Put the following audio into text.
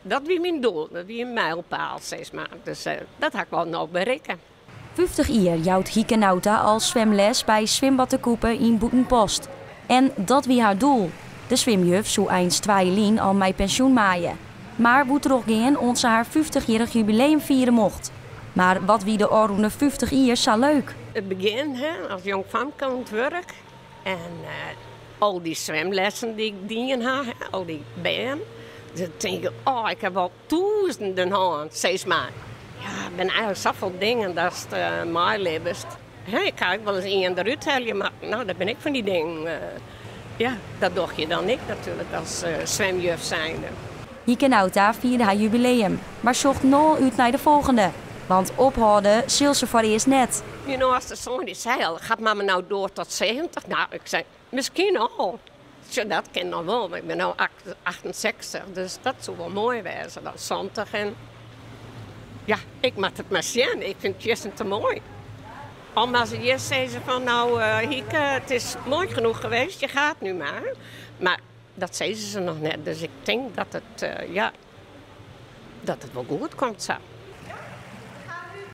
dat wie mijn doel, dat wie een mijlpaal, zeg maar. Dus dat had ik wel nog bereiken. 50 jaar jouwt Hieke Nauta als zwemles bij Zwembad de Koepen in Boetenpost. En dat wie haar doel. De zwemjuf zou eind 2 al met pensioen maaien. Maar hoe terug gaan onze haar 50-jarig jubileum vieren mocht. Maar wat wie de oranje 50 jaar zo leuk. Het begin, hè, als jong van kwam het werk. En al die zwemlessen die ik dienen had, al die baan. Dus ik denk, oh, ik heb al duizenden hand, zeg maar. Ja, ik ben eigenlijk zoveel dingen dat het mij leeft. Ja, ik kan ook wel eens een eruit halen, maar nou, dat ben ik van die dingen. Ja, dat doe je dan niet natuurlijk als zwemjuf zijnde. Hieke Nauta vierde haar jubileum, maar zocht nul uit naar de volgende. Want ophouden zul ze voor eerst net. Je know, als de zoon die zei al, gaat mama nou door tot 70? Nou, ik zei, misschien al. Ja, dat kan nog wel, maar ik ben nu 68, dus dat zou wel mooi wezen dan zondag. En ja, ik mag het maar zien. Ik vind het juist te mooi. Omdat ze eerst zeiden van, nou Hieke, het is mooi genoeg geweest, je gaat nu maar. Maar dat zeiden ze nog net, dus ik denk dat het, dat het wel goed komt zo.